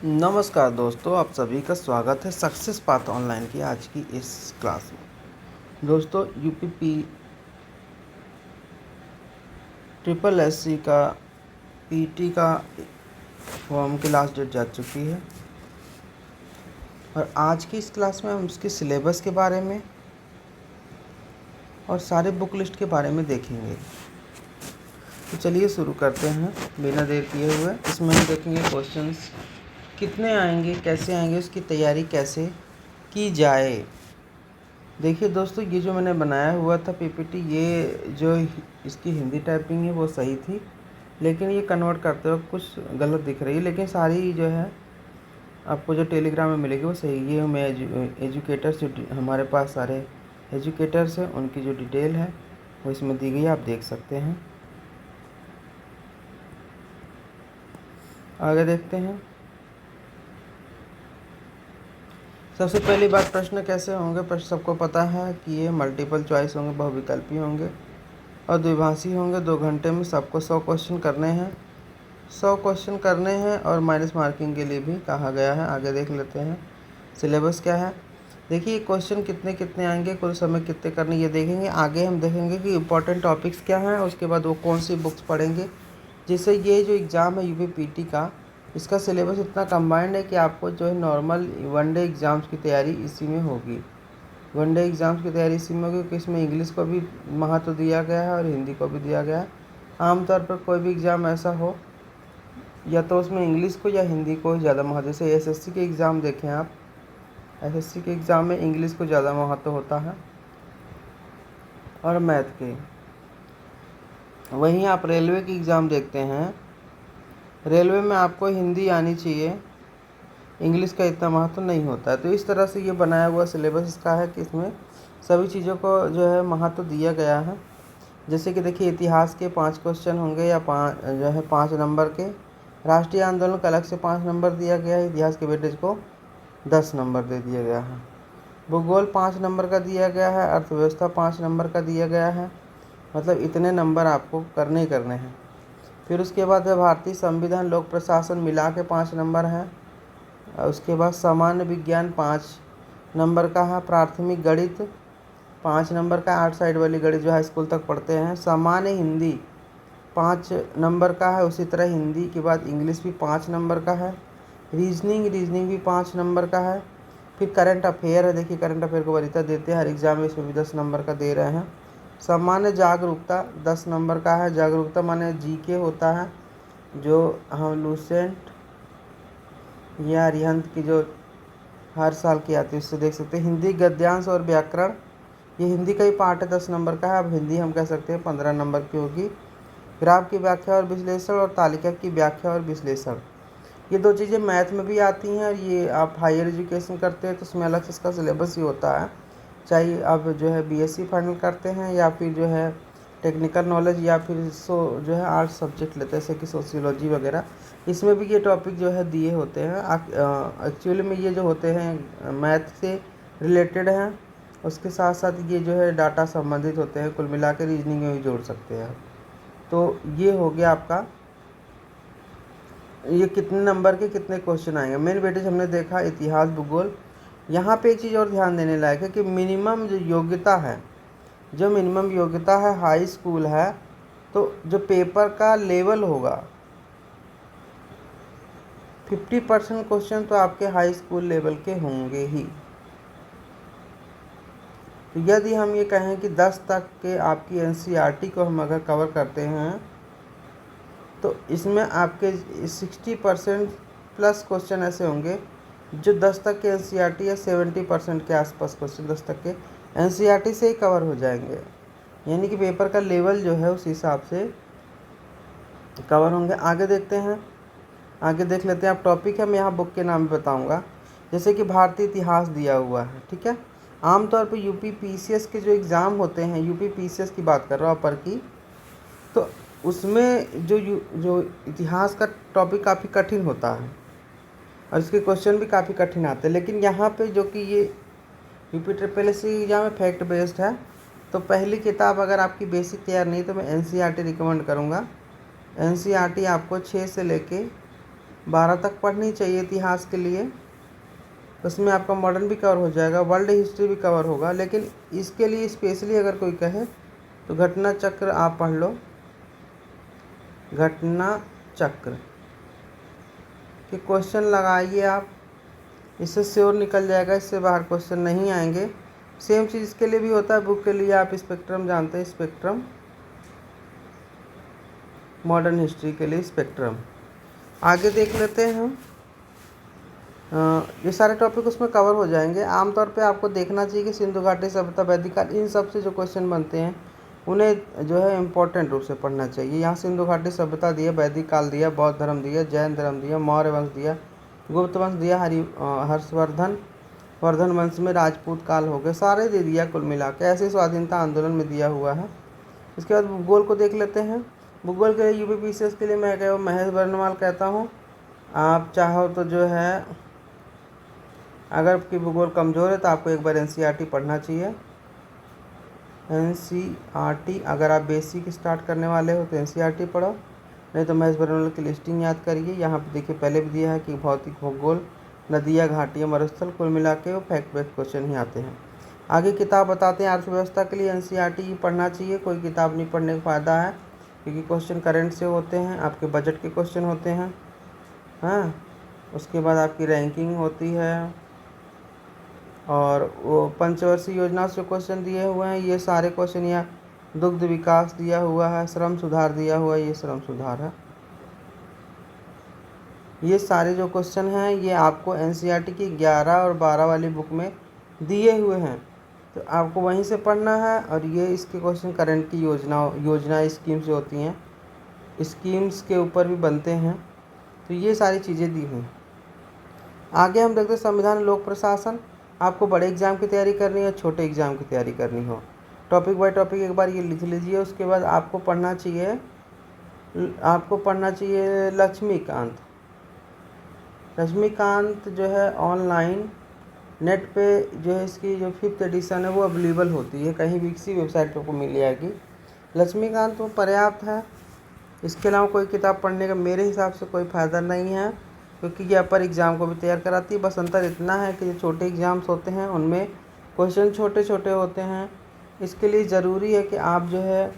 नमस्कार दोस्तों, आप सभी का स्वागत है सक्सेस पाथ ऑनलाइन की आज की इस क्लास में। दोस्तों, यूपीपी ट्रिपल एससी का पीटी का फॉर्म की लास्ट डेट जा चुकी है और आज की इस क्लास में हम उसके सिलेबस के बारे में और सारे बुक लिस्ट के बारे में देखेंगे। तो चलिए शुरू करते हैं बिना देर किए हुए। इसमें हम देखेंगे क्वेश्चंस कितने आएंगे, कैसे आएंगे, उसकी तैयारी कैसे की जाए। देखिए दोस्तों, ये जो मैंने बनाया हुआ था पीपीटी, ये जो इसकी हिंदी टाइपिंग है वो सही थी, लेकिन ये कन्वर्ट करते वक्त कुछ गलत दिख रही है। लेकिन सारी जो है आपको जो टेलीग्राम में मिलेगी वो सही। ये मैं एजुकेटर्स जो हमारे पास सारे एजुकेटर्स हैं उनकी जो डिटेल है वो इसमें दी गई है, आप देख सकते हैं। आगे देखते हैं। सबसे पहली बात, प्रश्न कैसे होंगे। प्रश्न सबको पता है कि ये मल्टीपल चॉइस होंगे, बहुविकल्पी होंगे और द्विभाषी होंगे। 2 घंटे में सबको 100 क्वेश्चन करने हैं। 100 क्वेश्चन करने हैं और माइनस मार्किंग के लिए भी कहा गया है। आगे देख लेते हैं सिलेबस क्या है। देखिए क्वेश्चन कितने कितने आएंगे, कुल समय कितने करने, ये देखेंगे। आगे हम देखेंगे कि इम्पोर्टेंट टॉपिक्स क्या हैं, उसके बाद वो कौन सी बुक्स पढ़ेंगे, जिससे ये जो एग्ज़ाम है यूपीपीटी का, इसका सिलेबस इतना कंबाइंड है कि आपको जो है नॉर्मल वनडे एग्ज़ाम्स की तैयारी इसी में होगी। वनडे एग्ज़ाम्स की तैयारी इसी में होगी क्योंकि इसमें इंग्लिश को भी महत्व दिया गया है और हिंदी को भी दिया गया है। आमतौर पर कोई भी एग्ज़ाम ऐसा हो या तो उसमें इंग्लिश को या हिंदी को ज़्यादा महत्व, जैसे एसएससी के एग्ज़ाम देखें आप, एसएससी के एग्ज़ाम में इंग्लिश को ज़्यादा महत्व होता है और मैथ के। वहीं आप रेलवे की एग्ज़ाम देखते हैं, रेलवे में आपको हिंदी आनी चाहिए, इंग्लिश का इतना महत्व नहीं होता है। तो इस तरह से ये बनाया हुआ सिलेबस इसका है कि इसमें सभी चीज़ों को जो है महत्व दिया गया है। जैसे कि देखिए इतिहास के 5 क्वेश्चन होंगे या 5 नंबर के। राष्ट्रीय आंदोलन का अलग से 5 नंबर दिया गया है। इतिहास के वेटेज को 10 नंबर दे दिया गया है। भूगोल 5 नंबर का दिया गया है। अर्थव्यवस्था 5 नंबर का दिया गया है। मतलब इतने नंबर आपको करने ही करने हैं। फिर उसके बाद है भारतीय संविधान, लोक प्रशासन मिला के 5 नंबर हैं। उसके बाद सामान्य विज्ञान 5 नंबर का है। प्राथमिक गणित 5 नंबर का, 8 साइड वाली गणित जो हाई स्कूल तक पढ़ते हैं। सामान्य हिंदी 5 नंबर का है। उसी तरह हिंदी के बाद इंग्लिश भी 5 नंबर का है। रीजनिंग भी 5 नंबर का है। फिर करंट अफेयर है। देखिए करंट अफेयर को वरीयता देते हैं हर एग्ज़ाम में, इसमें भी 10 नंबर का दे रहे हैं। सामान्य जागरूकता 10 नंबर का है। जागरूकता माने जीके होता है, जो हम लूसेंट या अरिहंत की जो हर साल की आती है उससे देख सकते हैं। हिंदी गद्यांश और व्याकरण, ये हिंदी का ही पार्ट है, 10 नंबर का है। अब हिंदी हम कह सकते हैं 15 नंबर की होगी। ग्राफ की व्याख्या और विश्लेषण और तालिका की व्याख्या और विश्लेषण, ये 2 चीज़ें मैथ में भी आती हैं और ये आप हायर एजुकेशन करते हैं तो उसमें अलग से इसका सिलेबस ही होता है। चाहे आप जो है बीएससी फाइनल करते हैं या फिर जो है टेक्निकल नॉलेज या फिर जो है आर्ट्स सब्जेक्ट लेते हैं, जैसे कि सोशियोलॉजी वगैरह, इसमें भी ये टॉपिक जो है दिए होते हैं। एक्चुअली में ये जो होते हैं मैथ से रिलेटेड हैं, उसके साथ साथ ये जो है डाटा संबंधित होते हैं। कुल मिला के रीजनिंग में भी जोड़ सकते हैं। तो ये हो गया आपका, ये कितने नंबर के कितने क्वेश्चन आएंगे। मेन वेटेज हमने देखा इतिहास, भूगोल। यहाँ पे एक चीज़ और ध्यान देने लायक है कि मिनिमम जो योग्यता है, जो मिनिमम योग्यता है हाई स्कूल है, तो जो पेपर का लेवल होगा 50% क्वेश्चन तो आपके हाई स्कूल लेवल के होंगे ही। तो यदि हम ये कहें कि 10 तक के आपकी एनसीईआरटी को हम अगर कवर करते हैं तो इसमें आपके 60% प्लस क्वेश्चन ऐसे होंगे जो 10 तक के एनसीईआरटी या 70% के आसपास क्वेश्चन 10 तक के एनसीईआरटी से ही कवर हो जाएंगे। यानी कि पेपर का लेवल जो है उस हिसाब से कवर होंगे। आगे देखते हैं, आगे देख लेते हैं। आप टॉपिक है, मैं यहाँ बुक के नाम भी बताऊँगा। जैसे कि भारतीय इतिहास दिया हुआ है, ठीक है। आमतौर पर यूपी पीसीएस के जो एग्ज़ाम होते हैं, यूपी पीसीएस की बात कर रहा हूँ अपर की, तो उसमें जो इतिहास का टॉपिक काफ़ी कठिन होता है और इसके क्वेश्चन भी काफ़ी कठिन आते हैं। लेकिन यहाँ पे जो कि ये UP triple S C exam में फैक्ट बेस्ड है, तो पहली किताब अगर आपकी बेसिक तैयार नहीं तो मैं एनसीईआरटी रिकमेंड करूँगा। एनसीईआरटी आपको 6 से लेके 12 तक पढ़नी चाहिए इतिहास के लिए। उसमें आपका मॉडर्न भी कवर हो जाएगा, वर्ल्ड हिस्ट्री भी कवर होगा। लेकिन इसके लिए स्पेशली अगर कोई कहे तो घटना चक्र आप पढ़ लो। घटना चक्र के क्वेश्चन लगाइए आप, इससे श्योर निकल जाएगा, इससे बाहर क्वेश्चन नहीं आएंगे। सेम चीज़ इसके लिए भी होता है। बुक के लिए आप स्पेक्ट्रम जानते हैं, स्पेक्ट्रम, मॉडर्न हिस्ट्री के लिए स्पेक्ट्रम। आगे देख लेते हैं हम। ये सारे टॉपिक उसमें कवर हो जाएंगे। आमतौर पे आपको देखना चाहिए कि सिंधु घाटी सभ्यता, वैदिक काल, इन सब से जो क्वेश्चन बनते हैं उन्हें जो है इम्पोर्टेंट रूप से पढ़ना चाहिए। यहाँ सिंधु घाटी सभ्यता दिया, वैदिक काल दिया, बौद्ध धर्म दिया, जैन धर्म दिया, मौर्य वंश दिया, गुप्त वंश दिया, हर्षवर्धन वर्धन वंश में राजपूत काल हो गए, सारे दे दिया कुल मिला के। ऐसे स्वाधीनता आंदोलन में दिया हुआ है। इसके बाद भूगोल को देख लेते हैं। भूगोल के लिए यूपीपीसीएस के लिए मैं क्या महेश बर्नवाल कहता हूँ। आप चाहो तो जो है, अगर आपकी भूगोल कमज़ोर है तो आपको एक बार एनसीईआरटी पढ़ना चाहिए। एनसीईआरटी अगर आप बेसिक स्टार्ट करने वाले हो तो एनसीईआरटी पढ़ो, नहीं तो महेश बर्नवाल की लिस्टिंग याद करिए। यहाँ पे देखिए पहले भी दिया है कि भौतिक भूगोल, नदियाँ, घाटियाँ, मरुस्थल, कुल मिला के वो फैक्ट बेस्ड क्वेश्चन ही आते हैं। आगे किताब बताते हैं। अर्थव्यवस्था के लिए एनसीईआरटी पढ़ना चाहिए, कोई किताब नहीं पढ़ने का फ़ायदा है, क्योंकि क्वेश्चन करंट से होते हैं, आपके बजट के क्वेश्चन होते हैं। हाँ, उसके बाद आपकी रैंकिंग होती है, और वो पंचवर्षीय योजना से क्वेश्चन दिए हुए हैं, ये सारे क्वेश्चन। यहाँ दुग्ध विकास दिया हुआ है, श्रम सुधार दिया हुआ है, ये श्रम सुधार है। ये सारे जो क्वेश्चन हैं ये आपको एनसीईआरटी की 11 और 12 वाली बुक में दिए हुए हैं, तो आपको वहीं से पढ़ना है। और ये इसके क्वेश्चन करंट की योजना स्कीम्स जो होती हैं, स्कीम्स के ऊपर भी बनते हैं, तो ये सारी चीज़ें दी हुई। आगे हम देखते हैं संविधान, लोक प्रशासन। आपको बड़े एग्ज़ाम की तैयारी करनी है, छोटे एग्ज़ाम की तैयारी करनी हो, टॉपिक बाय टॉपिक एक बार ये लिख लीजिए। उसके बाद आपको पढ़ना चाहिए लक्ष्मीकांत। लक्ष्मीकांत जो है ऑनलाइन नेट पे जो है इसकी जो 5th एडिशन है वो अवेलेबल होती है, कहीं भी किसी वेबसाइट पर को मिल जाएगी। लक्ष्मीकांत वो पर्याप्त है। इसके अलावा कोई किताब पढ़ने का मेरे हिसाब से कोई फ़ायदा नहीं है, क्योंकि ये अपर एग्ज़ाम को भी तैयार कराती है। बस अंतर इतना है कि जो छोटे एग्ज़ाम्स होते हैं उनमें क्वेश्चन छोटे छोटे होते हैं। इसके लिए ज़रूरी है कि आप जो है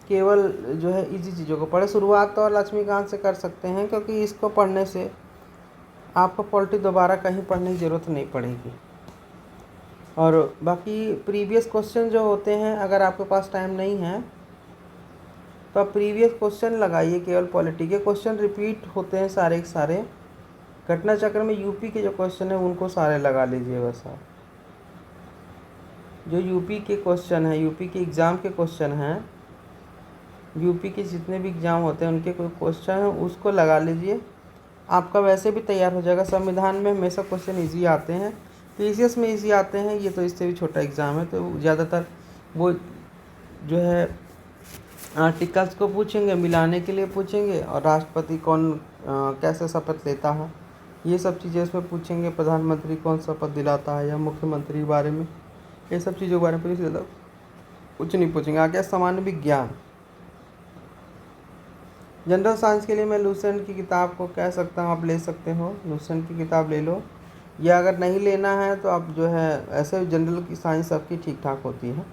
केवल जो है इजी चीज़ों को पढ़ें। शुरुआत तो लक्ष्मीकांत से कर सकते हैं, क्योंकि इसको पढ़ने से आपको पॉलिटी दोबारा कहीं पढ़ने की ज़रूरत नहीं पड़ेगी। और बाकी प्रीवियस क्वेश्चन जो होते हैं, अगर आपके पास टाइम नहीं है तो आप प्रीवियस क्वेश्चन लगाइए। केवल पॉलिटी के क्वेश्चन रिपीट होते हैं सारे के सारे। घटना चक्र में यूपी के जो क्वेश्चन हैं उनको सारे लगा लीजिए बस आप। जो यूपी के क्वेश्चन हैं, यूपी के एग्ज़ाम के क्वेश्चन हैं, यूपी के जितने भी एग्ज़ाम होते हैं उनके कोई क्वेश्चन हैं उसको लगा लीजिए, आपका वैसे भी तैयार हो जाएगा। संविधान में हमेशा क्वेश्चन ईजी आते हैं, पीसीएस में ईजी आते हैं, ये तो इससे भी छोटा एग्ज़ाम है, तो ज़्यादातर वो जो है आर्टिकल्स को पूछेंगे, मिलाने के लिए पूछेंगे, और राष्ट्रपति कौन कैसे शपथ लेता है, ये सब चीज़ें इसमें पूछेंगे। प्रधानमंत्री कौन शपथ दिलाता है, या मुख्यमंत्री के बारे में, ये सब चीज़ों के बारे में ज़्यादा कुछ नहीं पूछेंगे। आगे सामान्य विज्ञान, जनरल साइंस के लिए मैं लूसेंट की किताब को कह सकता हूँ, आप ले सकते हो, लूसेंट की किताब ले लो। या अगर नहीं लेना है तो आप जो है ऐसे जनरल की साइंस सबकी ठीक ठाक होती है,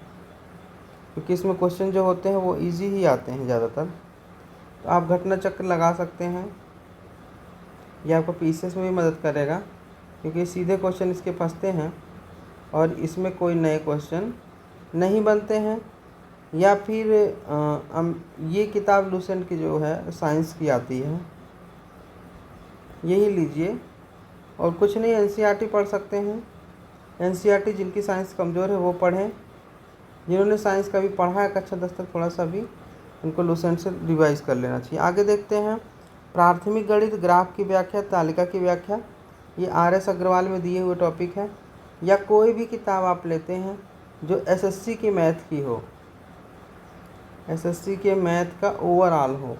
क्योंकि इसमें क्वेश्चन जो होते हैं वो इजी ही आते हैं ज़्यादातर। तो आप घटना चक्र लगा सकते हैं, यह आपको पीसीएस में भी मदद करेगा, क्योंकि सीधे क्वेश्चन इसके फंसते हैं और इसमें कोई नए क्वेश्चन नहीं बनते हैं। या फिर ये किताब लूसेंट की जो है साइंस की आती है, यही लीजिए। और कुछ नहीं, एनसीईआरटी पढ़ सकते हैं। एनसीईआरटी जिनकी साइंस कमज़ोर है वो पढ़ें, जिन्होंने साइंस का भी पढ़ा है कक्षा 10 तक थोड़ा सा भी, उनको लूसेंट से रिवाइज कर लेना चाहिए। आगे देखते हैं प्राथमिक गणित, ग्राफ की व्याख्या, तालिका की व्याख्या, ये RS अग्रवाल में दिए हुए टॉपिक है। या कोई भी किताब आप लेते हैं जो एसएससी की मैथ की हो, एसएससी के मैथ का ओवरऑल हो,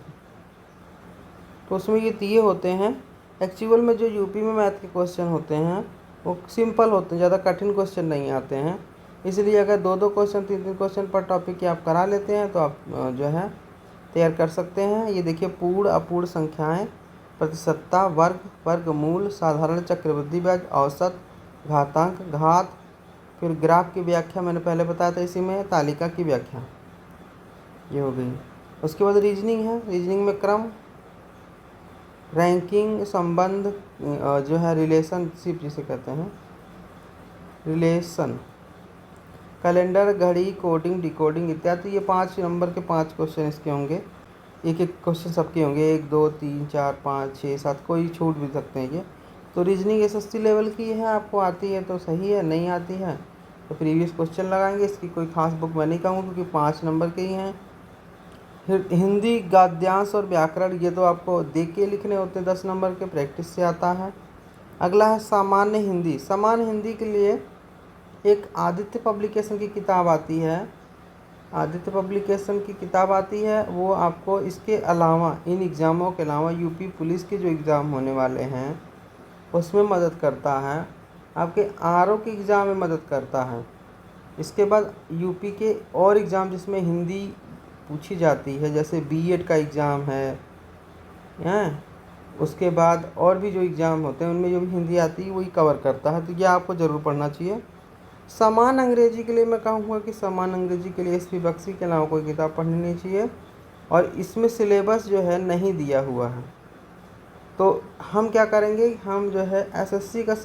तो उसमें ये दिए होते हैं। एक्चुअल में जो यूपी में मैथ के क्वेश्चन होते हैं वो सिंपल होते हैं, ज़्यादा कठिन क्वेश्चन नहीं आते हैं। इसलिए अगर 2-2 क्वेश्चन 3-3 क्वेश्चन पर टॉपिक के आप करा लेते हैं तो आप जो है तैयार कर सकते हैं। ये देखिए पूर्ण अपूर्ण संख्याएं, प्रतिशतता, वर्ग, वर्गमूल, साधारण चक्रवृद्धि ब्याज, औसत, घातांक, घात। फिर ग्राफ की व्याख्या मैंने पहले बताया था, इसी में तालिका की व्याख्या ये हो गई। उसके बाद रीजनिंग है, रीजनिंग में क्रम, रैंकिंग, संबंध जो है रिलेशनशिप जिसे कहते हैं, रिलेशन, कैलेंडर, घड़ी, कोडिंग, डिकोडिंग इत्यादि। ये 5 नंबर के 5 क्वेश्चन इसके होंगे, एक एक क्वेश्चन सबके होंगे, 1 2 3 4 5 6 7, कोई छूट भी सकते हैं ये। तो रीजनिंग एसएससी लेवल की है, आपको आती है तो सही है, नहीं आती है तो प्रीवियस क्वेश्चन लगाएंगे। इसकी कोई खास बुक मैं नहीं कहूँगा क्योंकि 5 नंबर के ही हैं। फिर हिंदी, गद्यांश और व्याकरण, ये तो आपको देख के लिखने होते हैं, 10 नंबर के, प्रैक्टिस से आता है। अगला है सामान्य हिंदी। सामान्य हिंदी के लिए एक आदित्य पब्लिकेशन की किताब आती है, आदित्य पब्लिकेशन की किताब आती है। वो आपको इसके अलावा, इन एग्ज़ामों के अलावा यूपी पुलिस के जो एग्ज़ाम होने वाले हैं उसमें मदद करता है, आपके आरओ के एग्ज़ाम में मदद करता है। इसके बाद यूपी के और एग्ज़ाम जिसमें हिंदी पूछी जाती है, जैसे बीएड का एग्ज़ाम है, उसके बाद और भी जो एग्ज़ाम होते हैं उनमें जो भी हिंदी आती है वही कवर करता है, तो यह आपको ज़रूर पढ़ना चाहिए। समान अंग्रेजी के लिए मैं कहूँगा कि समान अंग्रेजी के लिए एसपी बख्शी के अलावा कोई किताब पढ़नी नहीं चाहिए, और इसमें सिलेबस जो है नहीं दिया हुआ है। तो हम क्या करेंगे, हम जो है एसएससी के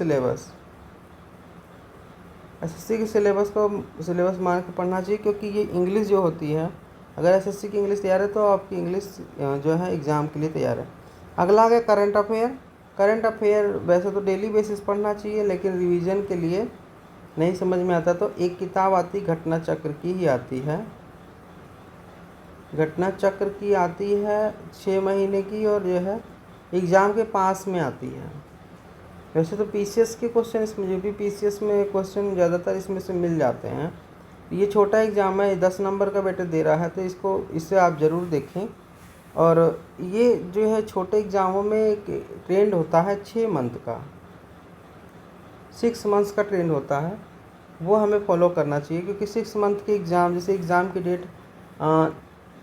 सिलेबस को सिलेबस मान के पढ़ना चाहिए, क्योंकि ये इंग्लिश जो होती है, अगर एसएससी की इंग्लिश तैयार है तो आपकी इंग्लिश जो है एग्ज़ाम के लिए तैयार है। अगला आ गया करंट अफेयर। करंट अफेयर वैसे तो डेली बेसिस पढ़ना चाहिए, लेकिन रिवीजन के लिए नहीं समझ में आता तो एक किताब आती, घटना चक्र की ही आती है, घटना चक्र की आती है 6 महीने की, और जो है एग्ज़ाम के पास में आती है। वैसे तो पीसीएस के क्वेश्चन इसमें, जो भी पीसीएस में क्वेश्चन ज़्यादातर इसमें से मिल जाते हैं। ये छोटा एग्ज़ाम है, 10 नंबर का बेटे दे रहा है, तो इससे आप ज़रूर देखें। और ये जो है छोटे एग्ज़ामों में एक ट्रेंड होता है 6 मंथ का, 6 मंथ्स का ट्रेंड होता है, वो हमें फॉलो करना चाहिए। क्योंकि 6 मंथ के एग्ज़ाम, जैसे एग्ज़ाम की डेट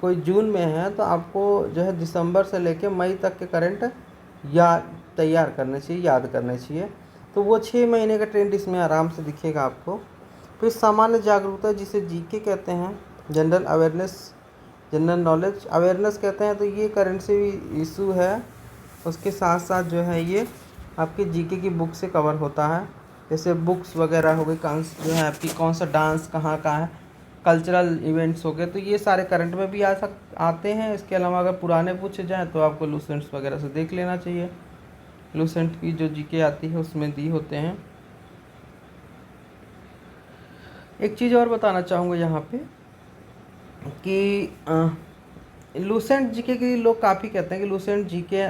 कोई जून में है तो आपको जो है दिसंबर से लेकर मई तक के करंट तैयार करने चाहिए, याद करने चाहिए। तो वो 6 महीने का ट्रेंड इसमें आराम से दिखेगा आपको। फिर सामान्य जागरूकता, जिसे जीके कहते हैं, general awareness, general knowledge awareness कहते हैं, तो ये करंट से भी इशू है। उसके साथ साथ जो है ये आपके जीके की बुक से कवर होता है, जैसे बुक्स वगैरह हो गई, जो है आपकी कौन सा डांस कहाँ का है, कल्चरल इवेंट्स हो गए, तो ये सारे करंट में भी आते हैं। इसके अलावा अगर पुराने पूछे जाएँ तो आपको लूसेंट्स वगैरह से देख लेना चाहिए, लूसेंट की जो जीके आती है उसमें दी होते हैं। एक चीज़ और बताना चाहूँगा यहाँ पे कि लूसेंट जीके के लोग काफ़ी कहते हैं कि लूसेंट जीके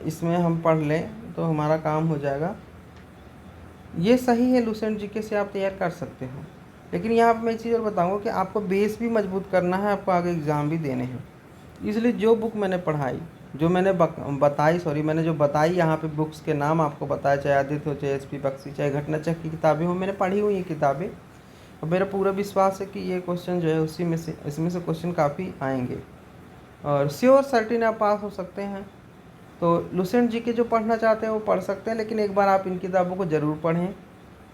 इसमें हम पढ़ लें तो हमारा काम हो जाएगा। ये सही है, लूसेंट जीके से आप तैयार कर सकते हो, लेकिन यहाँ पर मैं एक चीज़ और बताऊँगा कि आपको बेस भी मजबूत करना है, आपको आगे एग्ज़ाम भी देने हैं। इसलिए जो बुक मैंने पढ़ाई, जो मैंने मैंने जो बताई यहाँ पे बुक्स के नाम आपको बताया, चाहे आदित्य हो, चाहे एसपी बख्शी, चाहे घटना चक्र की किताबें हो, मैंने पढ़ी हुई ये किताबें, और मेरा पूरा विश्वास है कि ये क्वेश्चन जो है इसमें से क्वेश्चन काफ़ी आएंगे, और श्योर सर्टिन आप पास हो सकते हैं। तो लूसेंट जीके जो पढ़ना चाहते हैं वो पढ़ सकते हैं, लेकिन एक बार आप इन किताबों को ज़रूर पढ़ें,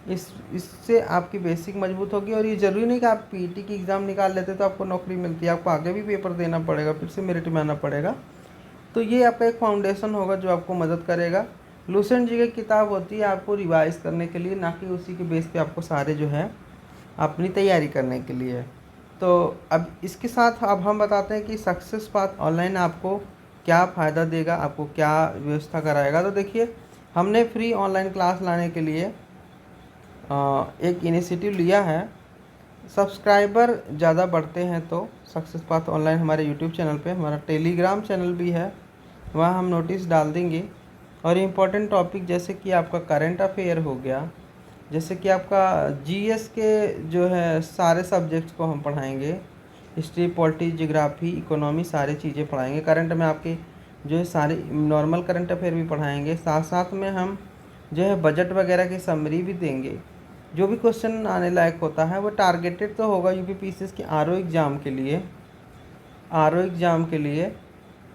इससे आपकी बेसिक मजबूत होगी। और ये ज़रूरी नहीं कि आप पीटी की एग्ज़ाम निकाल लेते तो आपको नौकरी मिलती है, आपको आगे भी पेपर देना पड़ेगा, फिर से मेरिट में आना पड़ेगा। तो ये आपका एक फाउंडेशन होगा जो आपको मदद करेगा। लूसेंट जी की किताब होती है आपको रिवाइज करने के लिए, ना कि उसी के बेस पे आपको सारे जो है अपनी तैयारी करने के लिए। तो अब इसके साथ अब हम बताते हैं कि सक्सेस पाथ ऑनलाइन आपको क्या फ़ायदा देगा, आपको क्या व्यवस्था कराएगा। तो देखिए, हमने फ्री ऑनलाइन क्लास लाने के लिए एक इनिशिएटिव लिया है। सब्सक्राइबर ज़्यादा बढ़ते हैं तो सक्सेस पाथ ऑनलाइन हमारे यूट्यूब चैनल पे, हमारा टेलीग्राम चैनल भी है, वहाँ हम नोटिस डाल देंगे। और इम्पोर्टेंट टॉपिक जैसे कि आपका करंट अफेयर हो गया, जैसे कि आपका जीएस के जो है सारे सब्जेक्ट्स को हम पढ़ाएंगे, हिस्ट्री, पॉलिटी, जियोग्राफी, इकोनॉमी, सारी चीज़ें पढ़ाएंगे। करंट में आपके जो है सारे नॉर्मल करंट अफेयर भी पढ़ाएंगे, साथ साथ में हम जो है बजट वगैरह की समरी भी देंगे। जो भी क्वेश्चन आने लायक होता है वो टारगेटेड तो होगा यूपी पीसीएस के आरओ एग्ज़ाम के लिए,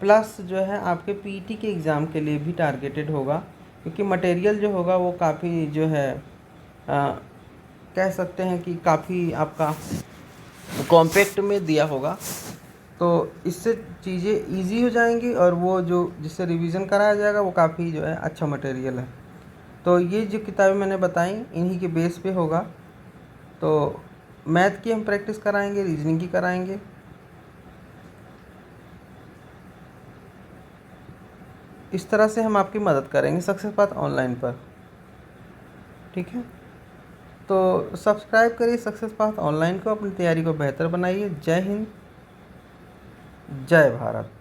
प्लस जो है आपके पीटी के एग्ज़ाम के लिए भी टारगेटेड होगा, क्योंकि मटेरियल जो होगा वो काफ़ी जो है कह सकते हैं कि काफ़ी आपका कॉम्पैक्ट में दिया होगा, तो इससे चीज़ें इजी हो जाएंगी और वो जो जिससे रिवीजन कराया जाएगा वो काफ़ी जो है अच्छा मटेरियल है। तो ये जो किताबें मैंने बताई इन्हीं के बेस पे होगा। तो मैथ की हम प्रैक्टिस कराएंगे, रीजनिंग की कराएंगे। इस तरह से हम आपकी मदद करेंगे सक्सेस पाथ ऑनलाइन पर। ठीक है, तो सब्सक्राइब करिए सक्सेस पाथ ऑनलाइन को, अपनी तैयारी को बेहतर बनाइए। जय हिंद, जय भारत।